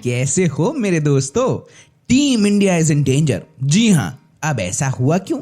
कैसे हो मेरे दोस्तों। Team India is in danger. जी हाँ, अब ऐसा हुआ क्यों,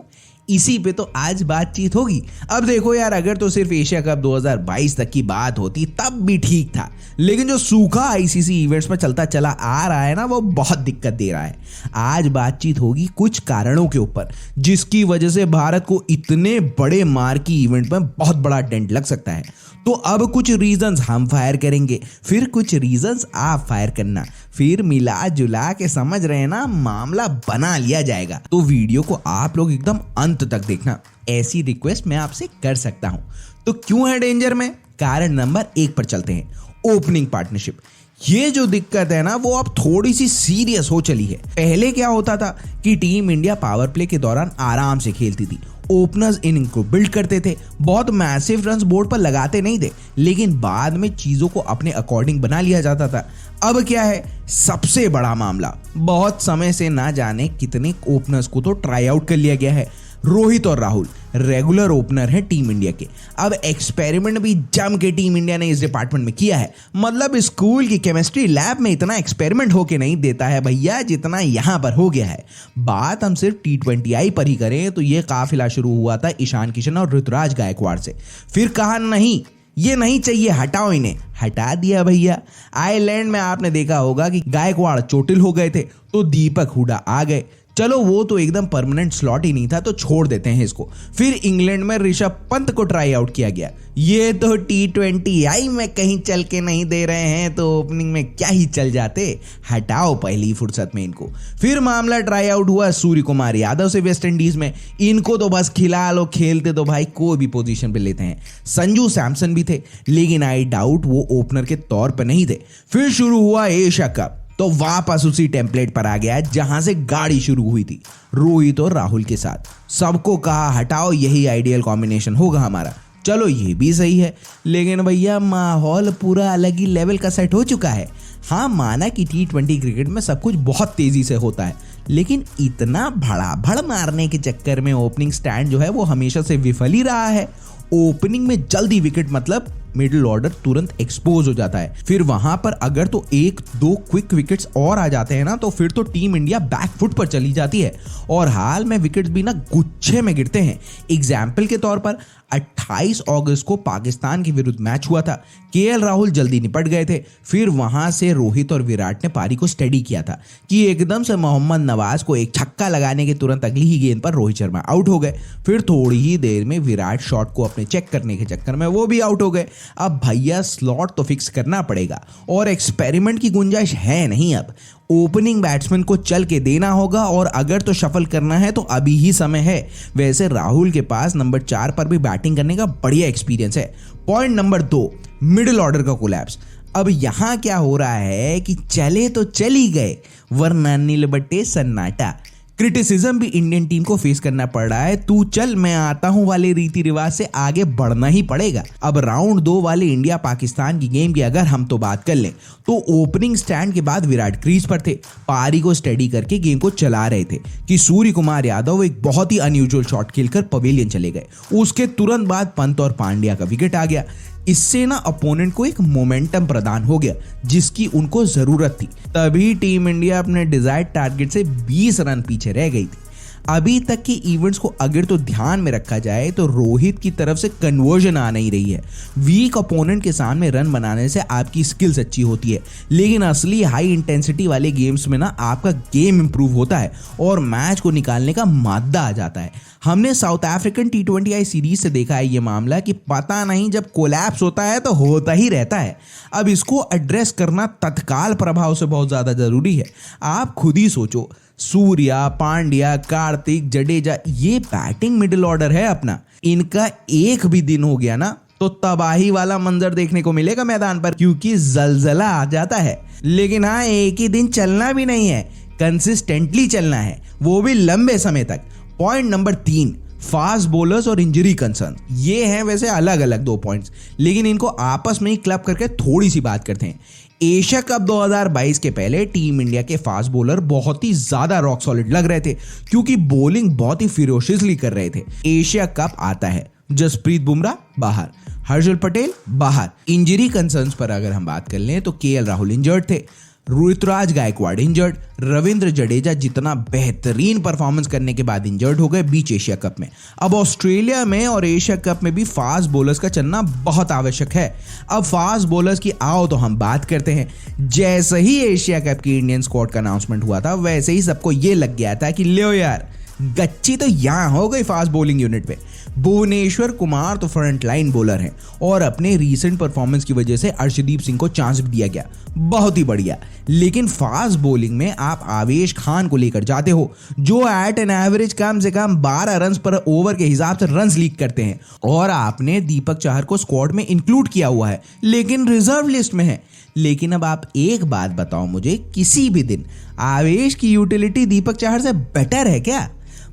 इसी पे तो आज बातचीत होगी। अब देखो यार, अगर तो सिर्फ एशिया कप 2022 तक की बात होती तब भी ठीक था, लेकिन जो सूखा आईसीसी इवेंट्स में चलता चला आ रहा है ना, वो बहुत दिक्कत दे रहा है। आज बातचीत होगी कुछ कारणों के ऊपर जिसकी वजह से भारत को इतने बड़े मार्की इवेंट में बहुत बड़ा डेंट लग सकता है। तो अब कुछ रीजंस हम फायर करेंगे, फिर कुछ रीजंस आप फायर करना, फिर मिला जुला के समझ रहे ना, मामला बना लिया जाएगा। तो वीडियो को आप लोग एकदम अंत तक देखना, ऐसी रिक्वेस्ट मैं आपसे कर सकता हूं। तो क्यों है डेंजर में, कारण नंबर 1 पर चलते हैं। Opening partnership. ये जो दिक्कत है ना, वो अब थोड़ी सी सीरियस हो चली है। पहले क्या होता था कि टीम इंडिया पावर प्ले के दौरान आराम से खेलती थी, ओपनर्स इनिंग को बिल्ड करते थे, बहुत मैसिव रन्स बोर्ड पर लगाते नहीं थे, लेकिन बाद में चीजों को अपने अकॉर्डिंग बना लिया जाता था। अब क्या है, सबसे बड़ा मामला, बहुत समय से ना जाने कितने ओपनर्स को तो ट्राई आउट कर लिया गया है। रोहित और राहुल रेगुलर ओपनर है टीम इंडिया के। अब एक्सपेरिमेंट भी जम के टीम इंडिया ने इस डिपार्टमेंट में किया है। मतलब स्कूल की केमिस्ट्री लैब में इतना एक्सपेरिमेंट होके नहीं देता है भैया, जितना यहां पर हो गया है। बात हम सिर्फ T20I पर ही करें तो ये काफिला शुरू हुआ था ईशान किशन और ऋतुराज गायकवाड़ से। फिर कहा नहीं, ये नहीं चाहिए, हटाओ इन्हें, हटा दिया भैया। आयरलैंड में आपने देखा होगा कि गायकवाड़ चोटिल हो गए थे तो दीपक हुडा आ गए। चलो वो तो एकदम परमानेंट स्लॉट ही नहीं था, तो छोड़ देते हैं इसको। फिर इंग्लैंड में ऋषभ पंत को ट्राई आउट किया गया। ये तो T20I में कहीं चल के नहीं दे रहे हैं तो ओपनिंग में क्या ही चल जाते, हटाओ पहली फुर्सत में इनको। फिर मामला ट्राई आउट हुआ सूर्य कुमार यादव से वेस्ट इंडीज में। इनको तो बस खिला लो, खेलते तो भाई कोई भी पोजीशन पे लेते हैं। संजू सैमसन भी थे, लेकिन आई डाउट वो ओपनर के तौर पर नहीं थे। फिर शुरू हुआ एशिया कप, तो वापस उसी टेम्पलेट पर आ गया जहां से गाड़ी शुरू हुई थी, रोहित और राहुल के साथ। सबको कहा हटाओ, यही आइडियल कॉम्बिनेशन होगा हमारा। चलो ये भी सही है, लेकिन भैया माहौल पूरा अलग ही लेवल का सेट हो चुका है। हाँ, माना कि T20 क्रिकेट में सब कुछ बहुत तेजी से होता है, लेकिन इतना भड़ाभड़ मारने के चक्कर में ओपनिंग स्टैंड जो है वो हमेशा से विफल ही रहा है। ओपनिंग में जल्दी विकेट मतलब मिडिल ऑर्डर तुरंत एक्सपोज हो जाता है। फिर वहां पर अगर तो 1-2 क्विक विकेट्स और आ जाते हैं ना, तो फिर तो टीम इंडिया बैकफुट पर चली जाती है और हाल में विकेट्स भी ना गुच्छे में गिरते हैं। एग्जाम्पल के तौर पर 28 अगस्त को पाकिस्तान के विरुद्ध मैच हुआ था। KL राहुल जल्दी निपट गए थे। फिर वहां से रोहित और विराट ने पारी को स्टेडी किया था कि एकदम से मोहम्मद नवाज को एक छक्का लगाने के तुरंत अगली ही गेंद पर रोहित शर्मा आउट हो गए। फिर थोड़ी ही देर में विराट शॉट को अपने चेक करने के चक्कर में वो भी आउट हो गए। अब भैया स्लॉट तो फिक्स करना पड़ेगा और एक्सपेरिमेंट की गुंजाइश है नहीं। अब ओपनिंग बैट्समैन को चल के देना होगा और अगर तो शफल करना है तो अभी ही समय है। वैसे राहुल के पास नंबर 4 पर भी बैटिंग करने का बढ़िया एक्सपीरियंस है। पॉइंट नंबर 2, मिडिल ऑर्डर का कोलैप्स। अब यहां क्या हो रहा है कि चले तो चली गए, वरना नील बट्टे सन्नाटा। क्रिटिसिज्म भी इंडियन टीम को फेस करना पड़ रहा है। तू चल मैं आता हूं वाले रीति रिवाज से आगे बढ़ना ही पड़ेगा। अब राउंड 2 वाले इंडिया पाकिस्तान की गेम की अगर हम तो बात कर लें तो ओपनिंग स्टैंड के बाद विराट क्रीज पर थे, पारी को स्टेडी करके गेम को चला रहे थे कि सूर्य कुमार यादव एक बहुत ही अनयूजुअल शॉट खेलकर पवेलियन चले गए। उसके तुरंत बाद पंत और पांड्या का विकेट आ गया। इससे ना अपोनेंट को एक मोमेंटम प्रदान हो गया जिसकी उनको जरूरत थी। तभी टीम इंडिया अपने डिजायर्ड टारगेट से 20 रन पीछे रह गई थी। अभी तक के इवेंट्स को अगर तो ध्यान में रखा जाए तो रोहित की तरफ से कन्वर्जन आ नहीं रही है। वीक अपोनेंट के सामने रन बनाने से आपकी स्किल्स अच्छी होती है, लेकिन असली हाई इंटेंसिटी वाले गेम्स में ना आपका गेम इंप्रूव होता है और मैच को निकालने का मादा आ जाता है। हमने साउथ अफ्रीकन T20I सीरीज से देखा है ये मामला कि पता नहीं जब कोलैप्स होता है तो होता ही रहता है। अब इसको एड्रेस करना तत्काल प्रभाव से बहुत ज्यादा जरूरी है। आप खुद ही सोचो, सूर्या, पांड्या, कार्तिक, जडेजा, ये बैटिंग मिडिल ऑर्डर है अपना। इनका एक भी दिन हो गया ना तो तबाही वाला मंजर देखने को मिलेगा मैदान पर, क्योंकि जलजला आ जाता है। लेकिन हाँ, एक ही दिन चलना भी नहीं है, कंसिस्टेंटली चलना है, वो भी लंबे समय तक। पॉइंट नंबर 3, फास्ट बॉलर्स और इंजरी कंसर्न। ये हैं वैसे अलग अलग 2 पॉइंट्स, लेकिन इनको आपस में ही क्लब करके थोड़ी सी बात करते हैं। एशिया कप 2022 के पहले टीम इंडिया के फास्ट बॉलर बहुत ही ज्यादा रॉक सॉलिड लग रहे थे क्योंकि बॉलिंग बहुत ही फिरोशियसली कर रहे थे। एशिया कप आता है, जसप्रीत बुमराह बाहर, हर्षल पटेल बाहर। इंजरी कंसर्न्स पर अगर हम बात कर लें तो KL राहुल इंजर्ड थे, ऋतुराज गायकवाड़ इंजर्ड, रविंद्र जडेजा जितना बेहतरीन परफॉर्मेंस करने के बाद इंजर्ड हो गए बीच एशिया कप में। अब ऑस्ट्रेलिया में और एशिया कप में भी फास्ट बॉलर्स का चलना बहुत आवश्यक है। अब फास्ट बॉलर्स की आओ तो हम बात करते हैं। जैसे ही एशिया कप की इंडियन स्क्वाड का अनाउंसमेंट हुआ था वैसे ही सबको ये लग गया था कि लो यार गच्ची तो यहां हो गई फास्ट बॉलिंग यूनिट पे। भुवनेश्वर कुमार तो फ्रंट लाइन बॉलर हैं और अपने रीसेंट परफॉर्मेंस की वजह से अर्शदीप सिंह को चांस भी दिया गया, बहुत ही बढ़िया। लेकिन फास्ट बॉलिंग में आप आवेश खान को लेकर जाते हो जो एट एन एवरेज कम से कम 12 रन पर ओवर के हिसाब से रन लीक करते हैं, और आपने दीपक चाहर को स्क्वाड में इंक्लूड किया हुआ है लेकिन रिजर्व लिस्ट में है। लेकिन अब आप एक बात बताओ मुझे, किसी भी दिन आवेश की यूटिलिटी दीपक चाहर से बेटर है क्या?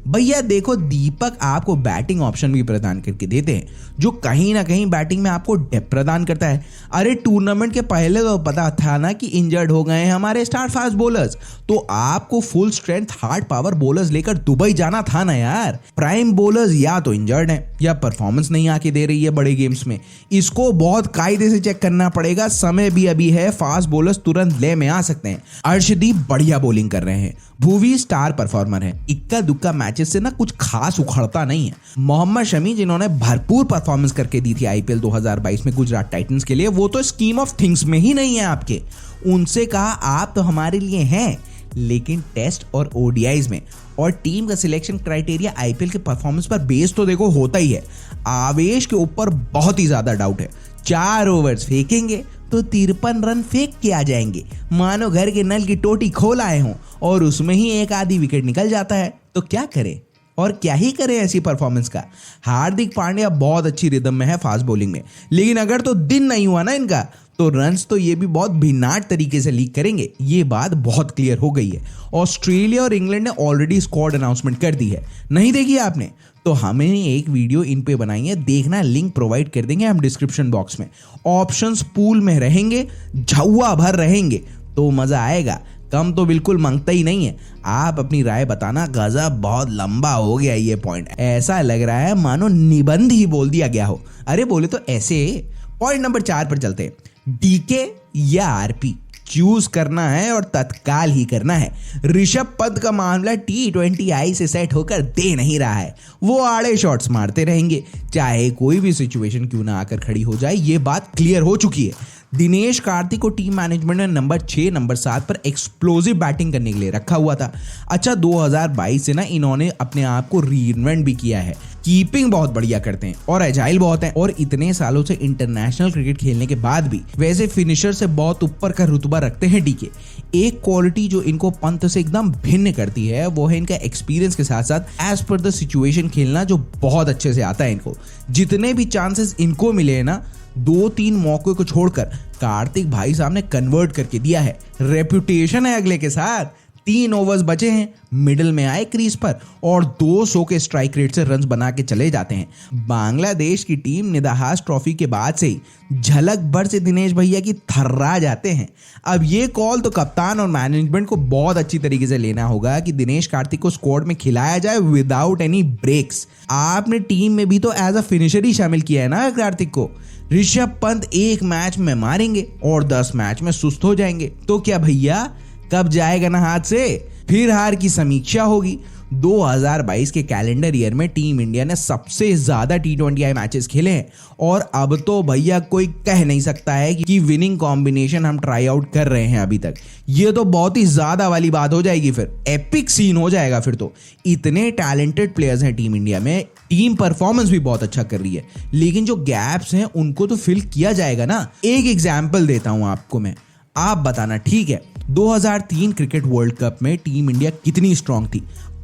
भैया देखो, दीपक आपको बैटिंग ऑप्शन भी प्रदान करके देते हैं जो कहीं ना कहीं बैटिंग में आपको डेप्थ प्रदान करता है। अरे टूर्नामेंट के पहले तो पता था ना कि इंजर्ड हो गए हैं हमारे स्टार फास्ट बॉलर्स, तो आपको full strength hard power bowlers लेकर दुबई जाना था ना यार। प्राइम बॉलर्स या तो इंजर्ड हैं या परफॉर्मेंस नहीं आके दे रही है बड़े गेम्स में, इसको बहुत कायदे से चेक करना पड़ेगा। समय भी अभी है, फास्ट बॉलर्स तुरंत ले में आ सकते हैं। अर्शदीप बढ़िया बॉलिंग कर रहे हैं, भुवी स्टार परफॉर्मर है, इक्का दुक्का मैचेस से ना कुछ खास उखड़ता नहीं है। मोहम्मद शमी जिन्होंने भरपूर परफॉर्मेंस करके दी थी आईपीएल 2022 में गुजरात टाइटंस के लिए, वो तो स्कीम ऑफ थिंग्स में ही नहीं है आपके। उनसे कहा आप तो हमारे लिए हैं, लेकिन टेस्ट और ओडीआईज में और टीम का सिलेक्शन क्राइटेरिया आईपीएल के परफॉर्मेंस पर बेस तो देखो होता ही है। आवेश के ऊपर बहुत ही ज्यादा डाउट है। 4 ओवर्स फेंकेंगे तो 53 रन फेंक के आ जाएंगे, मानो घर के नल की टोटी खोल आए हों और उसमें ही एक आधी विकेट निकल जाता है। तो क्या करें और क्या ही करें ऐसी परफॉर्मेंस का। हार्दिक पांड्या बहुत अच्छी रिदम में है फास्ट बॉलिंग में, लेकिन अगर तो दिन नहीं हुआ ना इनका तो रन्स तो ये भी बहुत भिन्नाट तरीके से लीक करेंगे, ये बात बहुत क्लियर हो गई है। ऑस्ट्रेलिया और इंग्लैंड ने ऑलरेडी स्क्वाड अनाउंसमेंट कर दी है, नहीं देखी आपने तो हमें एक वीडियो इन पे बनाई है, देखना, लिंक प्रोवाइड कर देंगे हम डिस्क्रिप्शन बॉक्स में। ऑप्शंस पूल में रहेंगे, झौवा भर रहेंगे तो मजा आएगा, कम तो बिल्कुल मांगता ही नहीं है। आप अपनी राय बताना। गजब बहुत लंबा हो गया ये पॉइंट, ऐसा लग रहा है मानो निबंध ही बोल दिया गया हो। अरे बोले तो ऐसे। पॉइंट नंबर 4 पर चलते हैं। डीके या आरपी चूज करना है और तत्काल ही करना है। ऋषभ पंत का मामला T20I से सेट होकर दे नहीं रहा है, वो आड़े शॉट्स मारते रहेंगे चाहे कोई भी सिचुएशन क्यों ना आकर खड़ी हो जाए, ये बात क्लियर हो चुकी है। दिनेश कार्तिक को टीम मैनेजमेंट ने नंबर 6 नंबर 7 पर एक्सप्लोसिव बैटिंग करने के लिए रखा हुआ था। अच्छा 2022 से ना इन्होंने अपने आप को रीइन्वेंट भी किया है, कीपिंग बहुत बढ़िया करते हैं और एजाइल बहुत हैं, और इतने सालों से इंटरनेशनल क्रिकेट खेलने के बाद भी वैसे फिनिशर से बहुत ऊपर का रुतबा रखते हैं डीके। एक क्वालिटी जो इनको पंत से एकदम भिन्न करती है वो है इनका एक्सपीरियंस के साथ साथ एज पर द सिचुएशन खेलना, जो बहुत अच्छे से आता है इनको। जितने भी चांसेस इनको मिले हैं ना, 2-3 मौके को छोड़कर कार्तिक भाई साहब ने कन्वर्ट करके दिया है। रेपुटेशन है अगले के साथ। 3 ओवर्स बचे हैं, मिडिल में आए क्रीज पर और 200 के स्ट्राइक रेट से रन्स बना के चले जाते हैं। बांग्लादेश की टीम निदाहास ट्रॉफी के बाद से ही झलक भर से दिनेश भैया की थर्रा जाते हैं। अब ये कॉल तो कप्तान और मैनेजमेंट को बहुत अच्छी तरीके से लेना होगा कि दिनेश कार्तिक को स्क्वाड में खिलाया जाए विदाउट एनी ब्रेक्स। आपने टीम में भी तो एज अ फिनिशर ही शामिल किया है ना कार्तिक को। ऋषभ पंत 1 मैच में मारेंगे और 10 मैच में सुस्त हो जाएंगे, तो क्या भैया कब जाएगा ना हाथ से। फिर हार की समीक्षा होगी। 2022 के कैलेंडर ईयर में टीम इंडिया ने सबसे ज्यादा T20I मैचेस खेले हैं और अब तो भैया कोई कह नहीं सकता है कि विनिंग कॉम्बिनेशन हम ट्राई आउट कर रहे हैं अभी तक। ये तो बहुत ही ज्यादा वाली बात हो जाएगी, फिर एपिक सीन हो जाएगा। फिर तो इतने टैलेंटेड प्लेयर्स हैं टीम इंडिया में, टीम परफॉर्मेंस भी बहुत अच्छा कर रही है, लेकिन जो गैप्स हैं उनको तो फिल किया जाएगा ना। एक एग्जाम्पल देता हूं आपको मैं, आप बताना ठीक है। 2003 क्रिकेट वर्ल्ड कप में टीम इंडिया कितनी स्ट्रांग थी,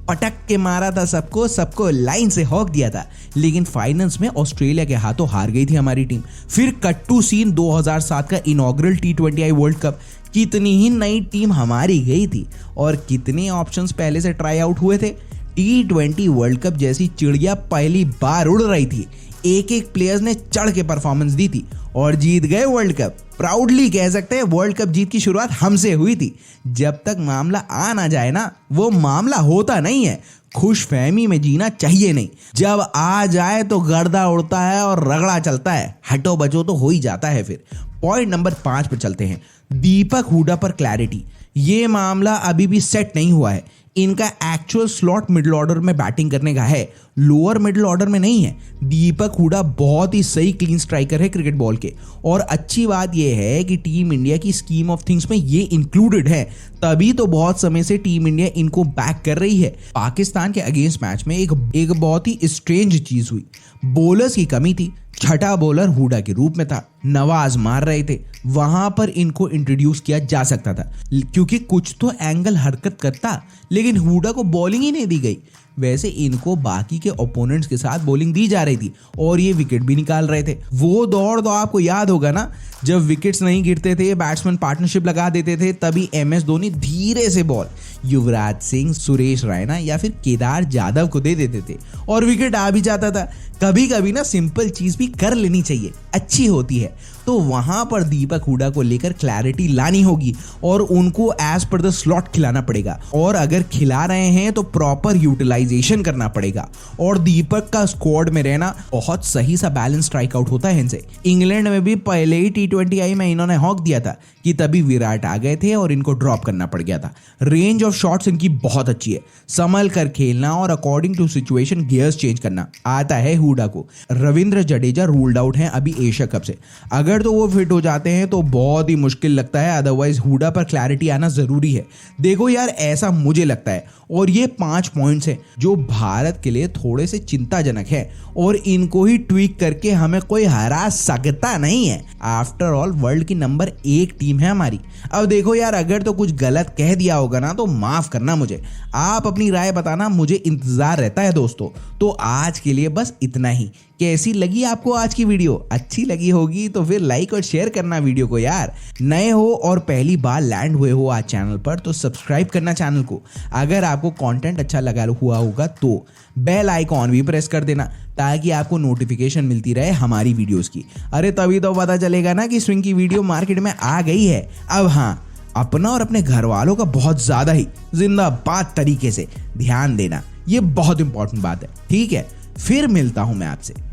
पटक के मारा था सबको लाइन से हॉक दिया था, लेकिन फाइनल्स में ऑस्ट्रेलिया के हाथों हार गई थी हमारी टीम। फिर कट्टू सीन 2007 का इनॉग्रल T20I वर्ल्ड कप, कितनी ही नई टीम हमारी गई थी और कितने ऑप्शंस पहले से ट्राई आउट हुए थे। T20 वर्ल्ड कप जैसी चिड़िया पहली बार उड़ रही थी, एक प्लेयर्स ने चढ़ के परफॉर्मेंस दी थी और जीत गए वर्ल्ड कप। प्राउडली कह सकते हैं वर्ल्ड कप जीत की शुरुआत हमसे हुई थी। जब तक मामला आ ना जाए ना, वो मामला होता नहीं है। खुशफहमी में जीना चाहिए नहीं, जब आ जाए तो गर्दा उड़ता है और रगड़ा चलता है, हटो बचो तो हो ही जाता है। फिर पॉइंट नंबर 5 पर चलते हैं। दीपक हुडा पर क्लैरिटी, ये मामला अभी भी सेट नहीं हुआ है। इनका एक्चुअल स्लॉट मिडिल ऑर्डर में बैटिंग करने का है, लोअर मिडिल ऑर्डर में नहीं है। दीपक हुडा बहुत ही सही क्लीन स्ट्राइकर है क्रिकेट बॉल के, और अच्छी बात यह है कि टीम इंडिया की स्कीम ऑफ थिंग्स में ये इंक्लूडेड है, तभी तो बहुत समय से टीम इंडिया इनको बैक कर रही है। पाकिस्तान के अगेंस्ट मैच में एक बहुत ही स्ट्रेंज चीज हुई, बॉलर्स की कमी थी, छठा बॉलर हुडा के रूप में था, नवाज मार रहे थे, वहां पर इनको इंट्रोड्यूस किया जा सकता था क्योंकि कुछ तो एंगल हरकत करता, लेकिन हुडा को बॉलिंग ही नहीं दी गई। वैसे इनको बाकी के ओपोनेंट्स के साथ बॉलिंग दी जा रही थी और ये विकेट भी निकाल रहे थे। वो दौड़ तो आपको याद होगा ना, जब विकेट्स नहीं गिरते थे, बैट्समैन पार्टनरशिप लगा देते थे, तभी MS धोनी धीरे से बॉल युवराज सिंह, सुरेश रैना या फिर केदार जाधव को दे देते थे और विकेट आ भी जाता था। कभी कभी ना सिंपल चीज भी कर लेनी चाहिए, अच्छी होती है। तो वहां पर दीपक हुडा को लेकर क्लैरिटी लानी होगी और उनको एज पर द स्लॉट खिलाना पड़ेगा, और अगर खिला रहे हैं तो प्रॉपर यूटिलाइजेशन करना पड़ेगा। और दीपक का स्क्वाड में रहना बहुत सही सा बैलेंस स्ट्राइक आउट होता है इनसे। इंग्लैंड में भी पहले ही T20 आई में इन्होंने हॉक दिया था कि तभी विराट आ गए थे और इनको ड्रॉप करना पड़ गया था। रेंज ऑफ शॉट्स इनकी बहुत अच्छी है, संभल कर खेलना और according to situation gears change करना आता है हुडा को। रविंद्र जडेजा रूल्ड आउट हैं अभी एशिया कप से, अगर तो वो फिट हो जाते हैं तो बहुत ही मुश्किल लगता है, अदरवाइज हुडा पर क्लैरिटी आना जरूरी है। देखो यार, ऐसा मुझे लगता है, और ये 5 पॉइंट्स हैं जो भारत के लिए थोड़े से चिंताजनक है और इनको ही ट्वीक करके हमें कोई हरा सकता नहीं है। आफ्टर ऑल वर्ल्ड की नंबर 1 टीम है हमारी। अब देखो यार, अगर तो कुछ गलत कह दिया होगा ना तो माफ करना मुझे, आप अपनी राय बताना, मुझे इंतजार रहता है दोस्तों। तो आज के लिए बस इतना ही। कैसी लगी आपको आज की वीडियो? अच्छी लगी होगी तो फिर लाइक और शेयर करना वीडियो को यार। नए हो और पहली बार लैंड हुए हो आज चैनल पर तो सब्सक्राइब करना चैनल को। अगर आपको कंटेंट अच्छा लगा हुआ होगा तो बेल आइकॉन भी प्रेस कर देना ताकि आपको नोटिफिकेशन मिलती रहे हमारी वीडियोस की। अरे तभी तो पता चलेगा ना कि स्विंग की वीडियो मार्केट में आ गई है। अब हाँ, अपना और अपने घर वालों का बहुत ज्यादा ही जिंदाबाद तरीके से ध्यान देना, ये बहुत इंपॉर्टेंट बात है। ठीक है, फिर मिलता हूं मैं आपसे।